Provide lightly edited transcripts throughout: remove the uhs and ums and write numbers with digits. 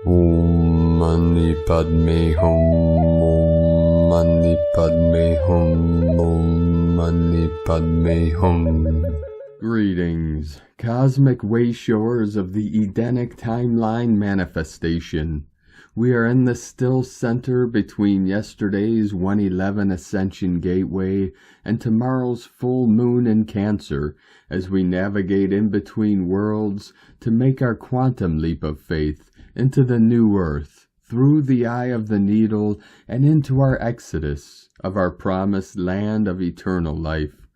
Om Mani Padme Hum, Om Mani Padme Hum, Om Mani Padme Hum. Greetings, cosmic wayshowers of the Edenic timeline manifestation. We are in the still center between yesterday's 111 Ascension gateway and tomorrow's full moon in Cancer as we navigate in between worlds to make our quantum leap of faith into the new earth, through the eye of the needle and into our exodus of our promised land of eternal life.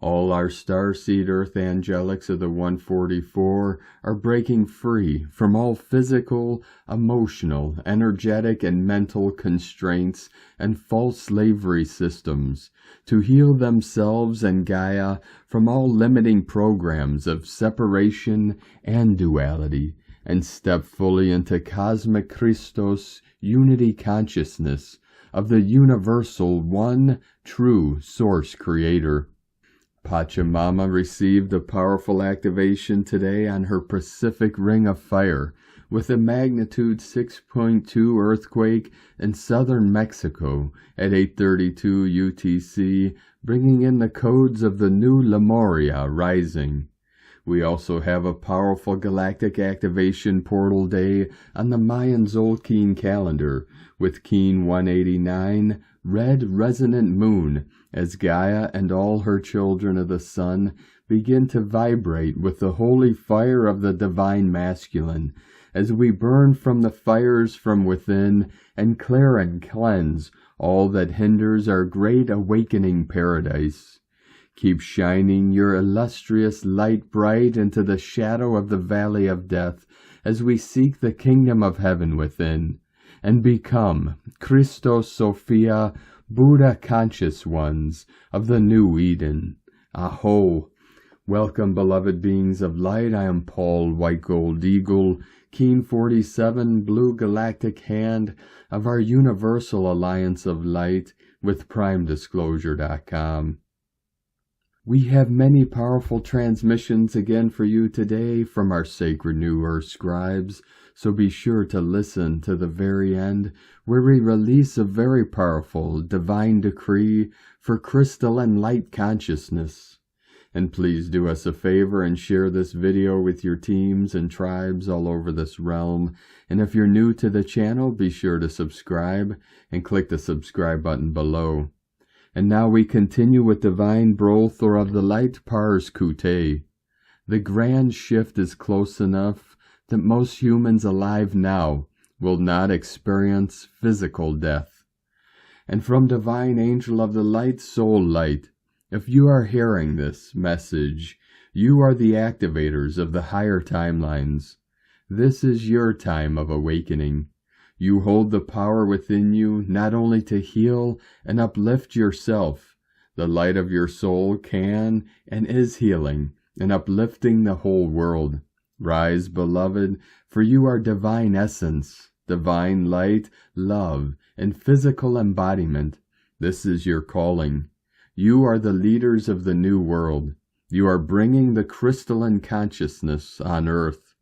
All our starseed earth angelics of the 144 are breaking free from all physical, emotional, energetic, and mental constraints and false slavery systems to heal themselves and Gaia from all limiting programs of separation and duality, and step fully into cosmic Christos unity consciousness of the universal one true source creator. Pachamama received a powerful activation today on her Pacific Ring of Fire with a magnitude 6.2 earthquake in southern Mexico at 8:32 UTC, bringing in the codes of the new Lemuria rising. We also have a powerful galactic activation portal day on the Mayan Zolkeen calendar with Keen 189, red resonant moon, as Gaia and all her children of the sun begin to vibrate with the holy fire of the divine masculine, as we burn from the fires from within and clear and cleanse all that hinders our great awakening paradise. Keep shining your illustrious light bright into the shadow of the valley of death as we seek the kingdom of heaven within, and become Christos Sophia Buddha conscious ones of the new Eden. A'ho! Welcome, beloved beings of light. I am Paul, White Gold Eagle, Keen 47, Blue Galactic Hand of our Universal Alliance of Light with PrimeDisclosure.com. We have many powerful transmissions again for you today from our sacred New Earth scribes, so be sure to listen to the very end, where we release a very powerful divine decree for crystalline light consciousness. And please do us a favor and share this video with your teams and tribes all over this realm. And if you're new to the channel, be sure to subscribe and click the subscribe button below. And now we continue with Divine Brothor of the Light Pars Kute. The grand shift is close enough that most humans alive now will not experience physical death. And from Divine Angel of the Light, Soul Light, if you are hearing this message, you are the activators of the higher timelines. This is your time of awakening. You hold the power within you not only to heal and uplift yourself. The light of your soul can and is healing and uplifting the whole world. Rise, beloved, for you are divine essence, divine light, love, and physical embodiment. This is your calling. You are the leaders of the new world. You are bringing the crystalline consciousness on earth.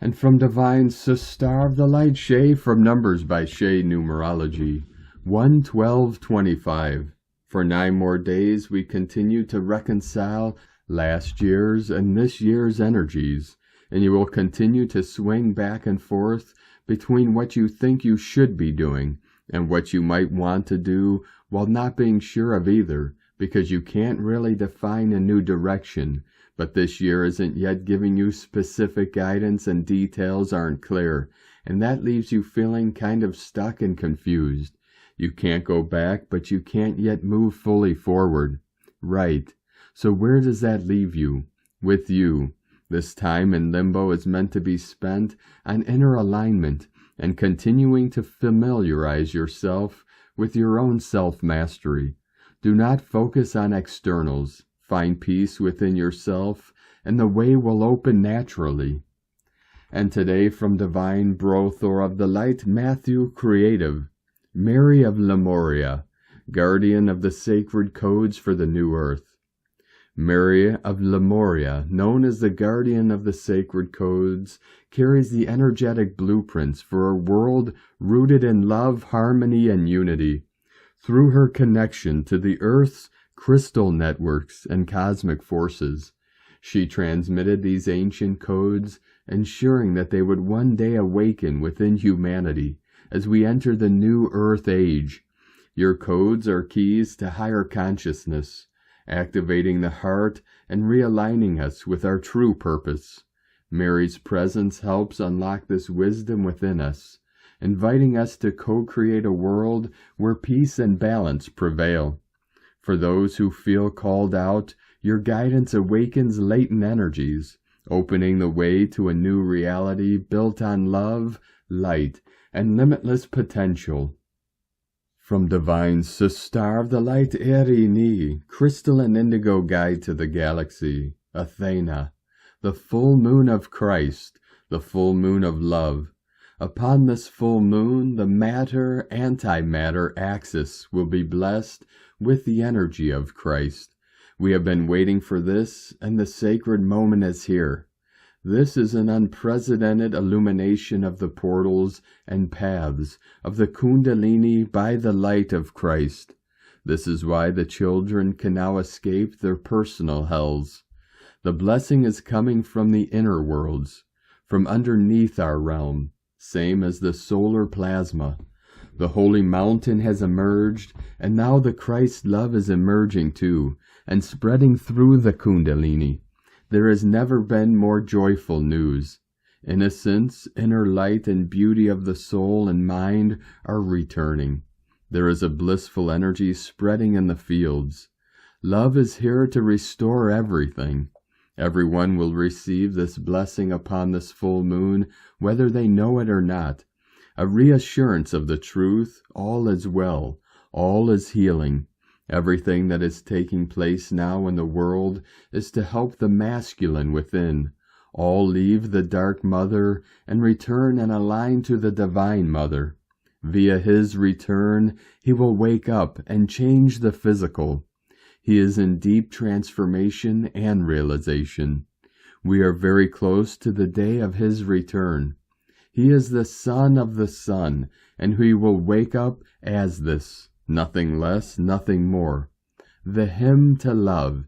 And from Divine Sister of the Light Shay, from Numbers by Shay Numerology, 1/12/25. For 9 more days we continue to reconcile last year's and this year's energies, and you will continue to swing back and forth between what you think you should be doing and what you might want to do while not being sure of either, because you can't really define a new direction. But this year isn't yet giving you specific guidance and details aren't clear, and that leaves you feeling kind of stuck and confused. You can't go back, but you can't yet move fully forward. Right. So where does that leave you? With you. This time in limbo is meant to be spent on inner alignment and continuing to familiarize yourself with your own self-mastery. Do not focus on externals. Find peace within yourself, and the way will open naturally. And today from Divine Brothor of the Light, Matthew Creative, Mary of Lemuria, guardian of the sacred codes for the new earth. Mary of Lemuria, known as the guardian of the sacred codes, carries the energetic blueprints for a world rooted in love, harmony, and unity. Through her connection to the Earth's crystal networks and cosmic forces, she transmitted these ancient codes, ensuring that they would one day awaken within humanity as we enter the new Earth age. Your codes are keys to higher consciousness, activating the heart and realigning us with our true purpose. Mary's presence helps unlock this wisdom within us, inviting us to co-create a world where peace and balance prevail. For those who feel called out, your guidance awakens latent energies, opening the way to a new reality built on love, light, and limitless potential. From Divine Sister of the Light Erini, Crystalline Indigo Guide to the Galaxy, Athena, the full moon of Christ, the full moon of love. Upon this full moon, the matter-antimatter axis will be blessed with the energy of Christ. We have been waiting for this, and the sacred moment is here. This is an unprecedented illumination of the portals and paths of the Kundalini by the light of Christ. This is why the children can now escape their personal hells. The blessing is coming from the inner worlds, from underneath our realm, same as the solar plasma. The holy mountain has emerged, and now the Christ love is emerging too, and spreading through the Kundalini. There has never been more joyful news. Innocence, inner light, and beauty of the soul and mind are returning. There is a blissful energy spreading in the fields. Love is here to restore everything. Everyone will receive this blessing upon this full moon, whether they know it or not. A reassurance of the truth, all is well, all is healing. Everything that is taking place now in the world is to help the masculine within. All leave the dark mother and return and align to the divine mother. Via his return, he will wake up and change the physical. He is in deep transformation and realization. We are very close to the day of his return. He is the son of the sun, and he will wake up as this. Nothing less, nothing more. The hymn to love.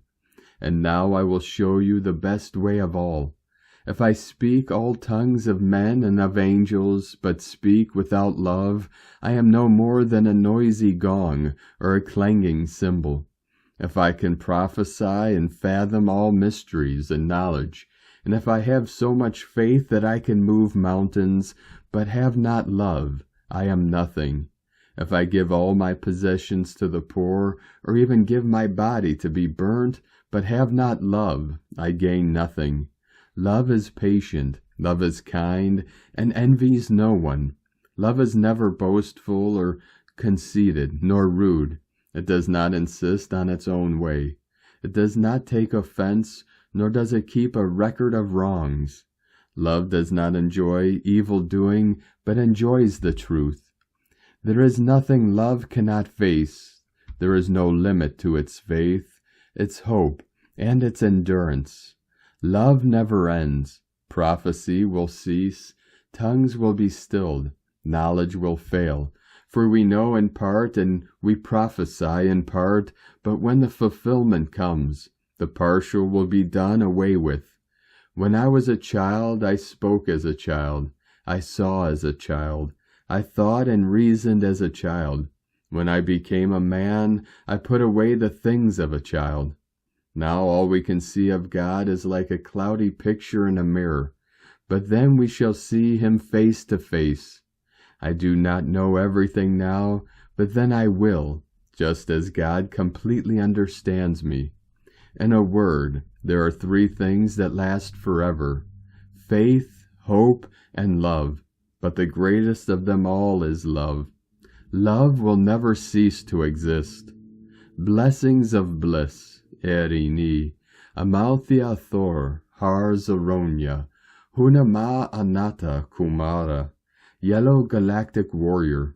And now I will show you the best way of all. If I speak all tongues of men and of angels, but speak without love, I am no more than a noisy gong or a clanging cymbal. If I can prophesy and fathom all mysteries and knowledge, and if I have so much faith that I can move mountains, but have not love, I am nothing. If I give all my possessions to the poor, or even give my body to be burnt, but have not love, I gain nothing. Love is patient, love is kind, and envies no one. Love is never boastful or conceited, nor rude. It does not insist on its own way. It does not take offense, nor does it keep a record of wrongs. Love does not enjoy evil doing, but enjoys the truth. There is nothing love cannot face. There is no limit to its faith, its hope, and its endurance. Love never ends. Prophecy will cease. Tongues will be stilled. Knowledge will fail. For we know in part and we prophesy in part, but when the fulfillment comes, the partial will be done away with. When I was a child, I spoke as a child. I saw as a child. I thought and reasoned as a child. When I became a man, I put away the things of a child. Now all we can see of God is like a cloudy picture in a mirror, but then we shall see him face to face. I do not know everything now, but then I will, just as God completely understands me. In a word, there are 3 things that last forever: faith, hope, and love. But the greatest of them all is love. Love will never cease to exist. Blessings of bliss, Erini, Amalthea Thor, Har Zaronia, Hunama Anata Kumara, Yellow Galactic Warrior.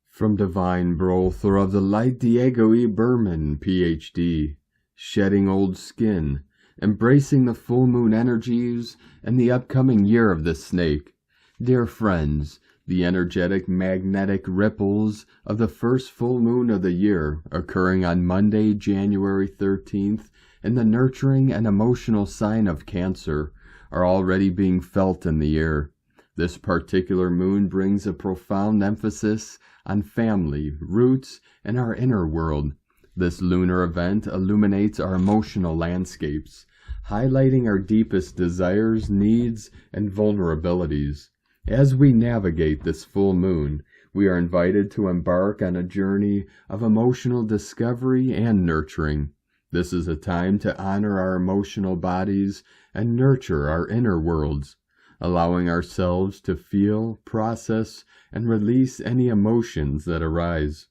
From Divine Brother of the Light Diego E. Berman, Ph.D., shedding old skin, embracing the full moon energies and the upcoming year of the snake. Dear friends, the energetic magnetic ripples of the first full moon of the year, occurring on Monday, January 13th, in the nurturing and emotional sign of Cancer, are already being felt in the air. This particular moon brings a profound emphasis on family, roots, and our inner world. This lunar event illuminates our emotional landscapes, highlighting our deepest desires, needs, and vulnerabilities. As we navigate this full moon, we are invited to embark on a journey of emotional discovery and nurturing. This is a time to honor our emotional bodies and nurture our inner worlds, allowing ourselves to feel, process, and release any emotions that arise.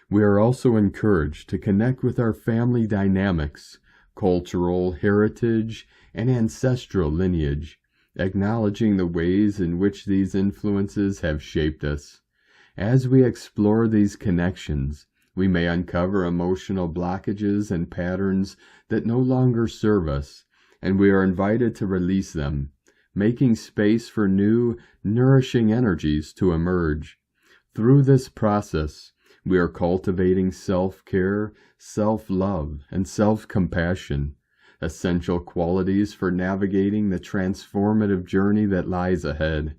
We are also encouraged to connect with our family dynamics, cultural heritage, and ancestral lineage, acknowledging the ways in which these influences have shaped us. As we explore these connections, we may uncover emotional blockages and patterns that no longer serve us, and we are invited to release them, making space for new, nourishing energies to emerge. Through this process, we are cultivating self-care, self-love, and self-compassion, essential qualities for navigating the transformative journey that lies ahead.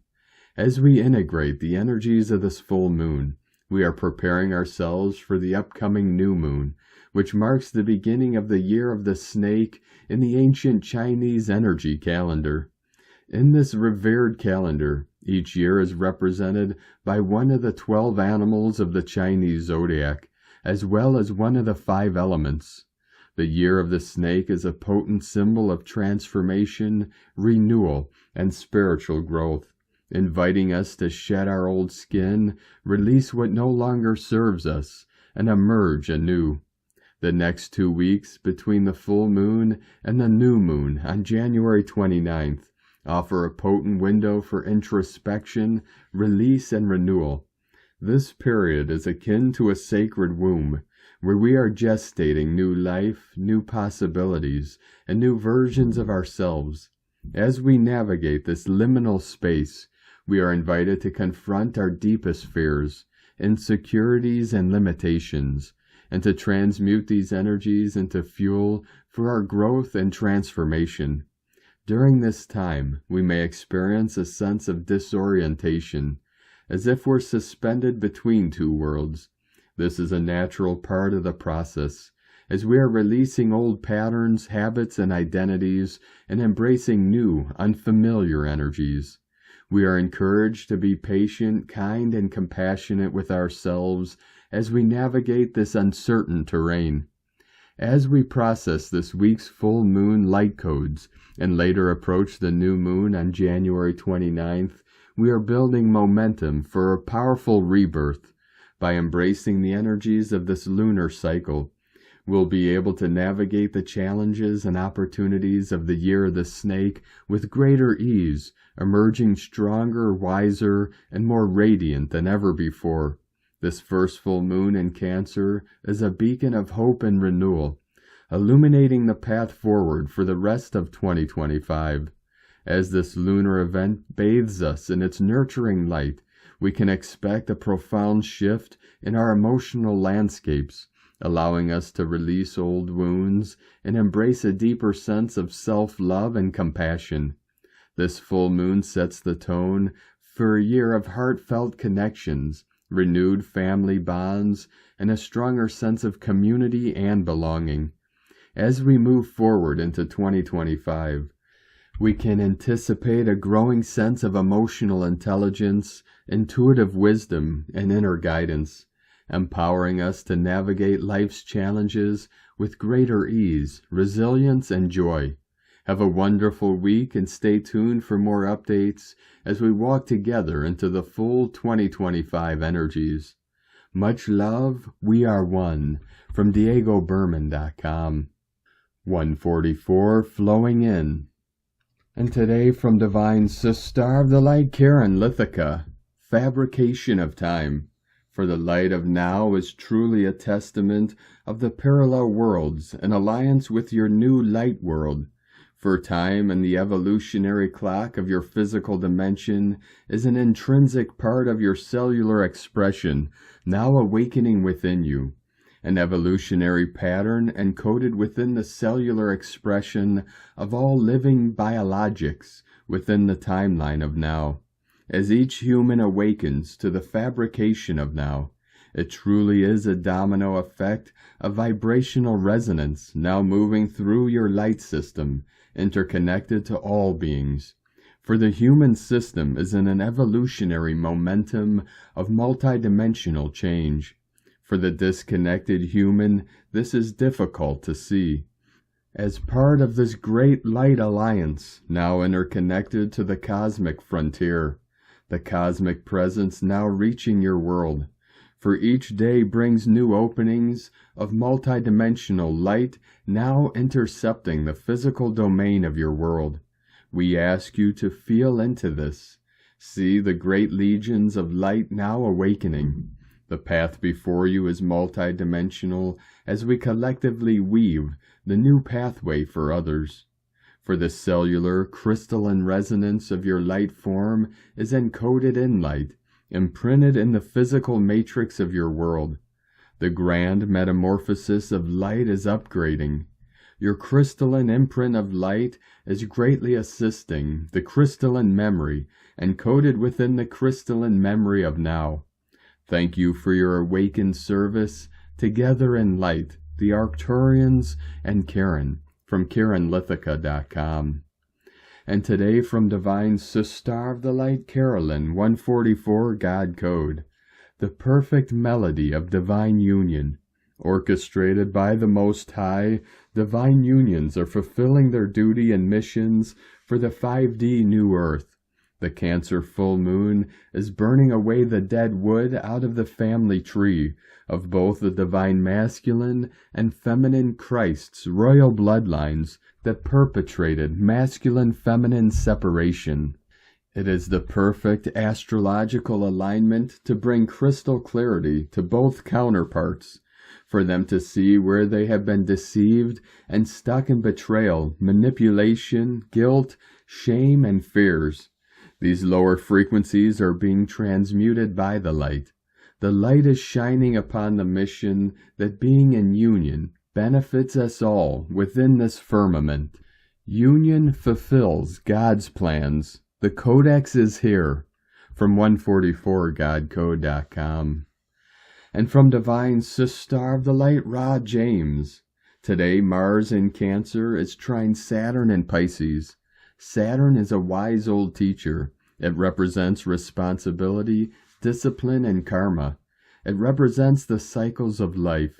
As we integrate the energies of this full moon, we are preparing ourselves for the upcoming new moon, which marks the beginning of the year of the snake in the ancient Chinese energy calendar. In this revered calendar, each year is represented by one of the 12 animals of the Chinese zodiac, as well as one of the 5 elements. The year of the snake is a potent symbol of transformation, renewal, and spiritual growth, inviting us to shed our old skin, release what no longer serves us, and emerge anew. The next 2 weeks between the full moon and the new moon on January 29th offer a potent window for introspection, release, and renewal. This period is akin to a sacred womb, where we are gestating new life, new possibilities, and new versions of ourselves. As we navigate this liminal space, we are invited to confront our deepest fears, insecurities, and limitations, and to transmute these energies into fuel for our growth and transformation. During this time, we may experience a sense of disorientation, as if we're suspended between 2 worlds. This is a natural part of the process, as we are releasing old patterns, habits, and identities, and embracing new, unfamiliar energies. We are encouraged to be patient, kind, and compassionate with ourselves as we navigate this uncertain terrain. As we process this week's full moon light codes and later approach the new moon on January 29th, we are building momentum for a powerful rebirth. By embracing the energies of this lunar cycle, we'll be able to navigate the challenges and opportunities of the year of the snake with greater ease, emerging stronger, wiser, and more radiant than ever before. This first full moon in Cancer is a beacon of hope and renewal, illuminating the path forward for the rest of 2025. As this lunar event bathes us in its nurturing light, we can expect a profound shift in our emotional landscapes, allowing us to release old wounds and embrace a deeper sense of self-love and compassion. This full moon sets the tone for a year of heartfelt connections, renewed family bonds, and a stronger sense of community and belonging. As we move forward into 2025, we can anticipate a growing sense of emotional intelligence, intuitive wisdom, and inner guidance, empowering us to navigate life's challenges with greater ease, resilience, and joy. Have a wonderful week and stay tuned for more updates as we walk together into the full 2025 energies. Much love, we are one, from DiegoBerman.com. 144 flowing in. And today from Divine Sister of the Light, Karen Lithica, Fabrication of Time. For the light of now is truly a testament of the parallel worlds, an alliance with your new light world. For time and the evolutionary clock of your physical dimension is an intrinsic part of your cellular expression, now awakening within you. An evolutionary pattern encoded within the cellular expression of all living biologics within the timeline of now. As each human awakens to the fabrication of now, it truly is a domino effect of vibrational resonance now moving through your light system, interconnected to all beings. For the human system is in an evolutionary momentum of multidimensional change. For the disconnected human, this is difficult to see. As part of this great light alliance, now interconnected to the cosmic frontier, the cosmic presence now reaching your world. For each day brings new openings of multidimensional light now intercepting the physical domain of your world. We ask you to feel into this. See the great legions of light now awakening. The path before you is multidimensional as we collectively weave the new pathway for others. For the cellular, crystalline resonance of your light form is encoded in light, imprinted in the physical matrix of your world. The grand metamorphosis of light is upgrading. Your crystalline imprint of light is greatly assisting the crystalline memory encoded within the crystalline memory of now. Thank you for your awakened service, together in light, the Arcturians and Karen, from KarenLithica.com. And today from Divine Sister of the Light Carolyn, 144 God Code, the perfect melody of divine union. Orchestrated by the Most High, divine unions are fulfilling their duty and missions for the 5D New Earth. The Cancer full moon is burning away the dead wood out of the family tree of both the divine masculine and feminine Christ's royal bloodlines that perpetrated masculine-feminine separation. It is the perfect astrological alignment to bring crystal clarity to both counterparts, for them to see where they have been deceived and stuck in betrayal, manipulation, guilt, shame, and fears. These lower frequencies are being transmuted by the light. The light is shining upon the mission that being in union benefits us all within this firmament. Union fulfills God's plans. The Codex is here. From 144godcode.com. And from Divine Sister of the Light, Rae James. Today Mars in Cancer is trine Saturn in Pisces. Saturn is a wise old teacher. It represents responsibility, discipline, and karma. It represents the cycles of life.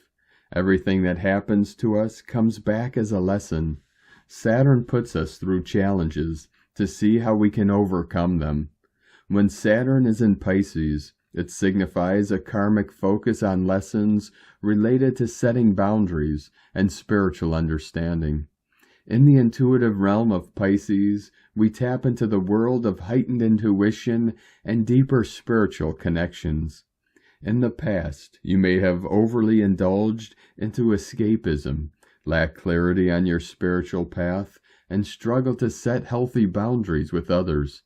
Everything that happens to us comes back as a lesson. Saturn puts us through challenges to see how we can overcome them. When Saturn is in Pisces, it signifies a karmic focus on lessons related to setting boundaries and spiritual understanding. In the intuitive realm of Pisces, we tap into the world of heightened intuition and deeper spiritual connections. In the past, you may have overly indulged into escapism, lacked clarity on your spiritual path, and struggled to set healthy boundaries with others.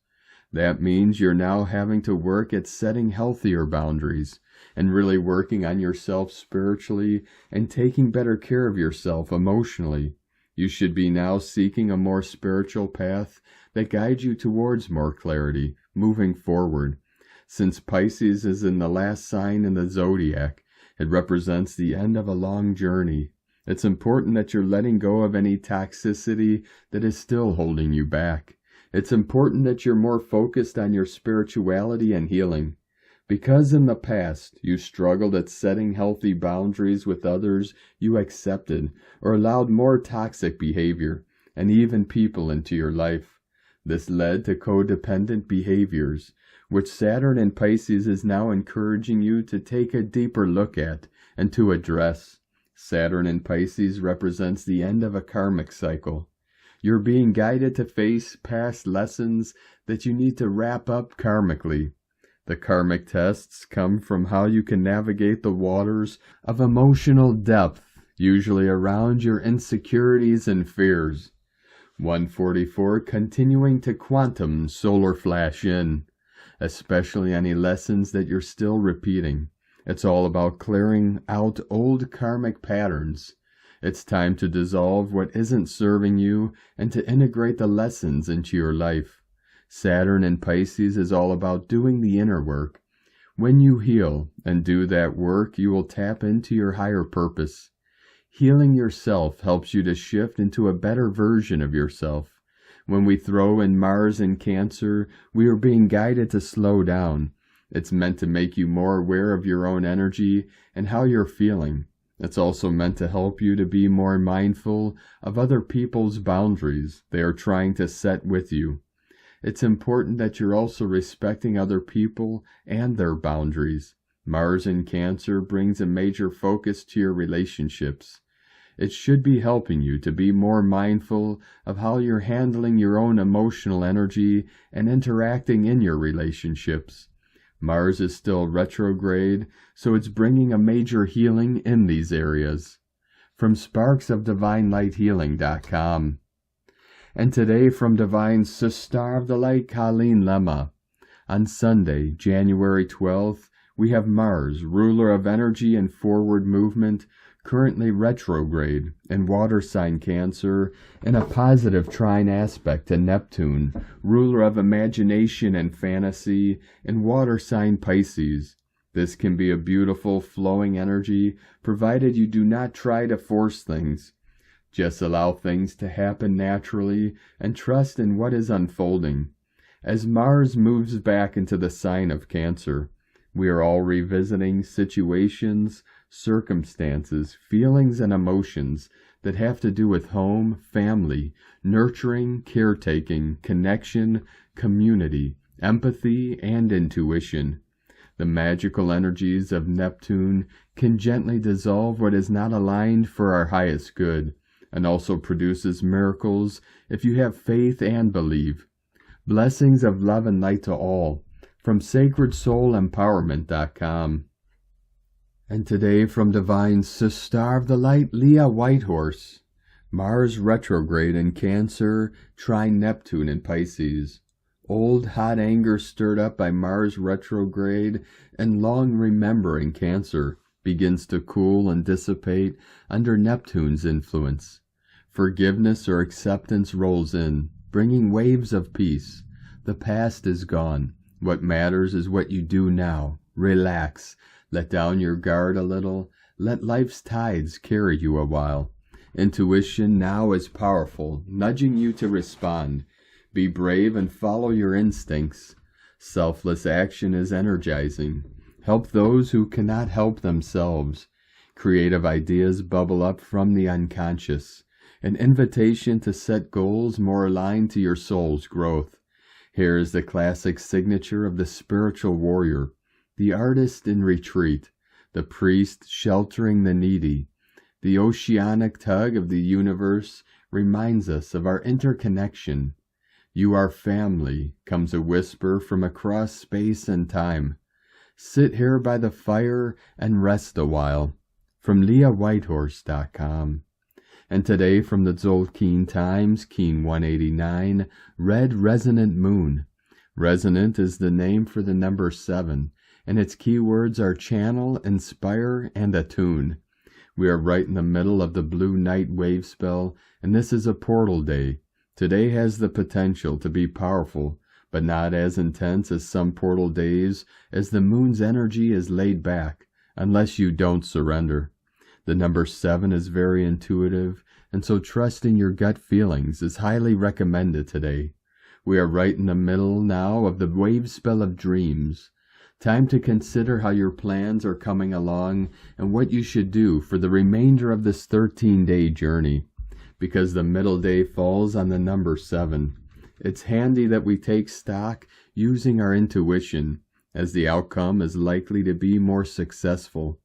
That means you're now having to work at setting healthier boundaries and really working on yourself spiritually and taking better care of yourself emotionally. You should be now seeking a more spiritual path that guides you towards more clarity, moving forward. Since Pisces is in the last sign in the zodiac, it represents the end of a long journey. It's important that you're letting go of any toxicity that is still holding you back. It's important that you're more focused on your spirituality and healing. Because in the past you struggled at setting healthy boundaries with others you accepted or allowed more toxic behavior and even people into your life. This led to codependent behaviors, which Saturn in Pisces is now encouraging you to take a deeper look at and to address. Saturn in Pisces represents the end of a karmic cycle. You're being guided to face past lessons that you need to wrap up karmically. The karmic tests come from how you can navigate the waters of emotional depth, usually around your insecurities and fears. 144 continuing to quantum solar flash in, especially any lessons that you're still repeating. It's all about clearing out old karmic patterns. It's time to dissolve what isn't serving you and to integrate the lessons into your life. Saturn in Pisces is all about doing the inner work. When you heal and do that work, you will tap into your higher purpose. Healing yourself helps you to shift into a better version of yourself. When we throw in Mars in Cancer, we are being guided to slow down. It's meant to make you more aware of your own energy and how you're feeling. It's also meant to help you to be more mindful of other people's boundaries they are trying to set with you. It's important that you're also respecting other people and their boundaries. Mars in Cancer brings a major focus to your relationships. It should be helping you to be more mindful of how you're handling your own emotional energy and interacting in your relationships. Mars is still retrograde, so it's bringing a major healing in these areas. From sparksofdivinelighthealing.com. And today from Divine Sister of the Light, Colleen Lemma. On Sunday, January 12th, we have Mars, ruler of energy and forward movement, currently retrograde in water sign Cancer, in a positive trine aspect to Neptune, ruler of imagination and fantasy, in water sign Pisces. This can be a beautiful flowing energy, provided you do not try to force things. Just allow things to happen naturally and trust in what is unfolding. As Mars moves back into the sign of Cancer, we are all revisiting situations, circumstances, feelings, and emotions that have to do with home, family, nurturing, caretaking, connection, community, empathy, and intuition. The magical energies of Neptune can gently dissolve what is not aligned for our highest good, and also produces miracles if you have faith and believe. Blessings of love and light to all, from sacredsoulempowerment.com. And today from Divine Sister of the Light, Leah Whitehorse. Mars retrograde in Cancer, trine Neptune in Pisces. Old hot anger stirred up by Mars retrograde and long remembering Cancer begins to cool and dissipate under Neptune's influence. Forgiveness or acceptance rolls in, bringing waves of peace. The past is gone. What matters is what you do now. Relax. Let down your guard a little. Let life's tides carry you a while. Intuition now is powerful, nudging you to respond. Be brave and follow your instincts. Selfless action is energizing. Help those who cannot help themselves. Creative ideas bubble up from the unconscious. An invitation to set goals more aligned to your soul's growth. Here is the classic signature of the spiritual warrior, the artist in retreat, the priest sheltering the needy. The oceanic tug of the universe reminds us of our interconnection. You are family, comes a whisper from across space and time. Sit here by the fire and rest a while. From LeahWhitehorse.com. And today from the Tzolk'in Times, Keen 189, Red Resonant Moon. Resonant is the name for the number 7, and its keywords are channel, inspire, and attune. We are right in the middle of the blue night wave spell, and this is a portal day. Today has the potential to be powerful, but not as intense as some portal days, as the moon's energy is laid back, unless you don't surrender. The number 7 is very intuitive, and so trusting your gut feelings is highly recommended today. We are right in the middle now of the wave spell of dreams. Time to consider how your plans are coming along and what you should do for the remainder of this 13-day journey. Because the middle day falls on the number 7, it's handy that we take stock using our intuition, as the outcome is likely to be more successful.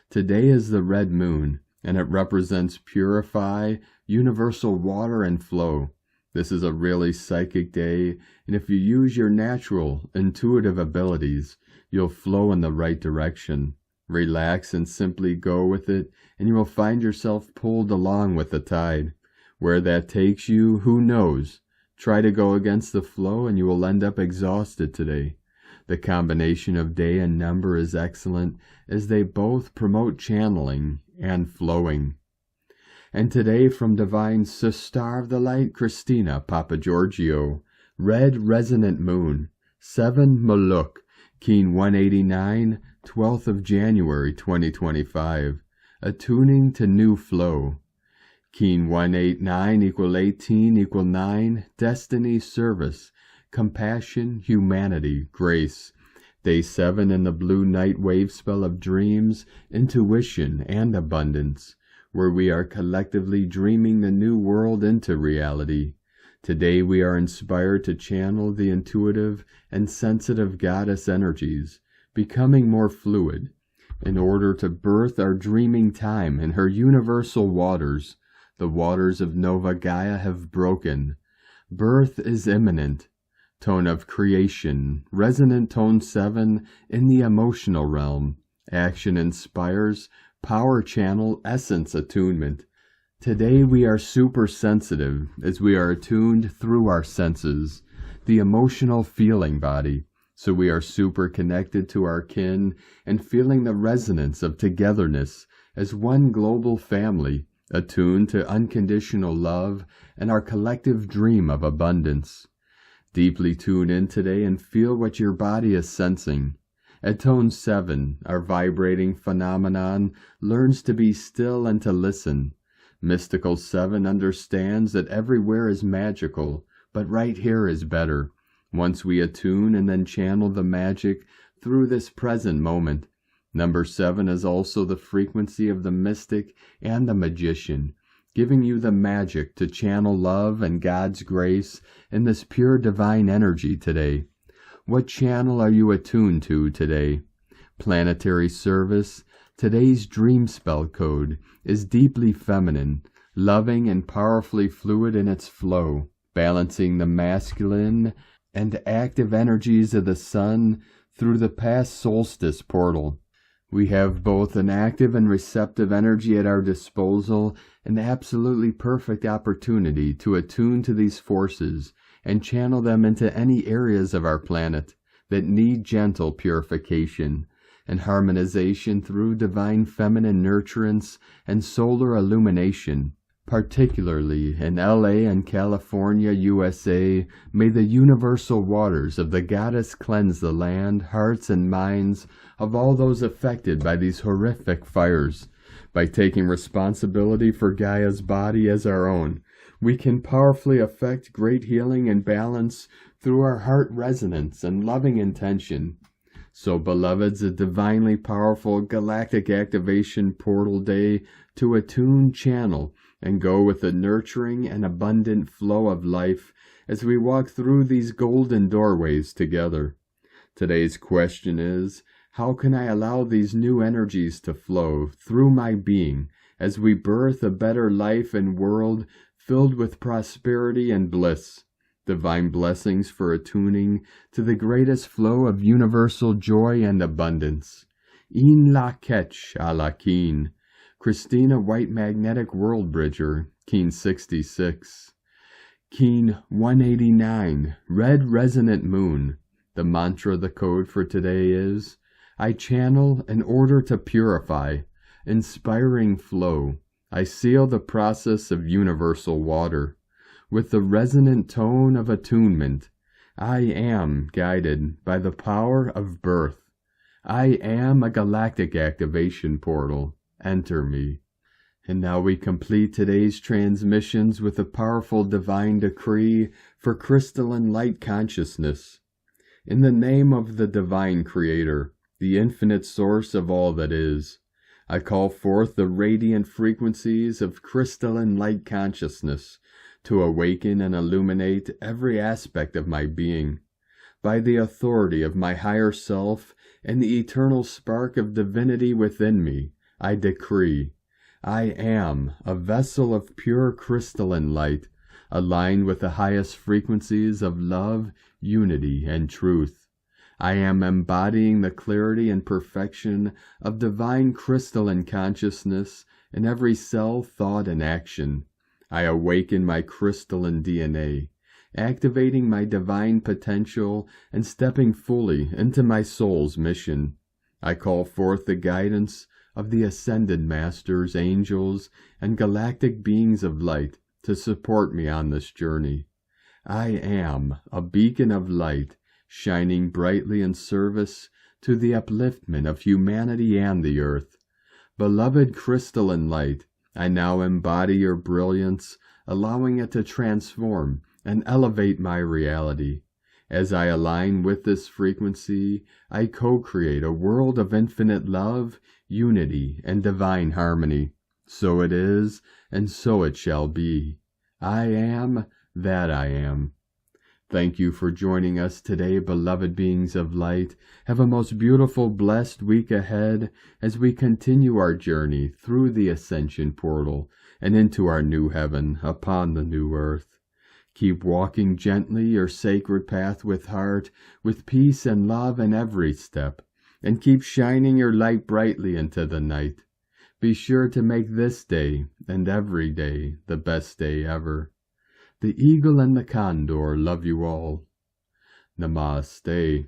Today is the red moon, and it represents purify, universal water and flow. This is a really psychic day, and if you use your natural, intuitive abilities, you'll flow in the right direction. Relax and simply go with it, and you will find yourself pulled along with the tide. Where that takes you, who knows? Try to go against the flow and you will end up exhausted today. The combination of day and number is excellent, as they both promote channeling and flowing. And today from Divine Sister of the Light, Christina Papagiorgio, Red Resonant Moon, 7 Maluk, Keen 189, 12th of January 2025, Attuning to New Flow. Keen 189 equal 18 equal 9, Destiny, Service, Compassion, Humanity, Grace. Day 7 in the Blue Night Wave Spell of Dreams, Intuition, and Abundance, where we are collectively dreaming the new world into reality. Today we are inspired to channel the intuitive and sensitive goddess energies, becoming more fluid, in order to birth our dreaming time in her universal waters. The waters of Nova Gaia have broken. Birth is imminent. Tone of creation, resonant tone 7 in the emotional realm. Action inspires, power channel, essence attunement. Today we are super sensitive as we are attuned through our senses, the emotional feeling body. So we are super connected to our kin and feeling the resonance of togetherness as one global family, attuned to unconditional love and our collective dream of abundance. Deeply tune in today and feel what your body is sensing. At tone 7, our vibrating phenomenon learns to be still and to listen. Mystical 7 understands that everywhere is magical, but right here is better. Once we attune and then channel the magic through this present moment. Number 7 is also the frequency of the mystic and the magician, giving you the magic to channel love and God's grace in this pure divine energy today. What channel are you attuned to today? Planetary service. Today's dream spell code is deeply feminine, loving and powerfully fluid in its flow, balancing the masculine and active energies of the sun through the past solstice portal. We have both an active and receptive energy at our disposal, an absolutely perfect opportunity to attune to these forces and channel them into any areas of our planet that need gentle purification and harmonization through divine feminine nurturance and solar illumination. Particularly in LA and California, USA, may the universal waters of the goddess cleanse the land, hearts, and minds of all those affected by these horrific fires. By taking responsibility for Gaia's body as our own, we can powerfully affect great healing and balance through our heart resonance and loving intention. So, beloveds, a divinely powerful galactic activation portal day to attune, channel, and go with the nurturing and abundant flow of life as we walk through these golden doorways together. Today's question is, how can I allow these new energies to flow through my being as we birth a better life and world filled with prosperity and bliss? Divine blessings for attuning to the greatest flow of universal joy and abundance. In la ketch a la keen. Christina White Magnetic World Bridger, Keen 66. Keen 189, Red Resonant Moon. The mantra, the code for today is, I channel in order to purify, inspiring flow. I seal the process of universal water. With the resonant tone of attunement, I am guided by the power of birth. I am a galactic activation portal. Enter me. And now we complete today's transmissions with a powerful divine decree for crystalline light consciousness. In the name of the divine creator, the infinite source of all that is, I call forth the radiant frequencies of crystalline light consciousness to awaken and illuminate every aspect of my being. By the authority of my higher self and the eternal spark of divinity within me, I decree, I am a vessel of pure crystalline light, aligned with the highest frequencies of love, unity, and truth. I am embodying the clarity and perfection of divine crystalline consciousness in every cell, thought, and action. I awaken my crystalline DNA, activating my divine potential and stepping fully into my soul's mission. I call forth the guidance of the ascended masters, angels, and galactic beings of light to support me on this journey. I am a beacon of light, shining brightly in service to the upliftment of humanity and the earth. Beloved crystalline light, I now embody your brilliance, allowing it to transform and elevate my reality. As I align with this frequency, I co-create a world of infinite love, unity, and divine harmony. So it is, and so it shall be. I am that I am. Thank you for joining us today, beloved beings of light. Have a most beautiful, blessed week ahead as we continue our journey through the Ascension portal and into our new heaven upon the new earth. Keep walking gently your sacred path with heart, with peace and love in every step, and keep shining your light brightly into the night. Be sure to make this day and every day the best day ever. The eagle and the condor love you all. Namaste.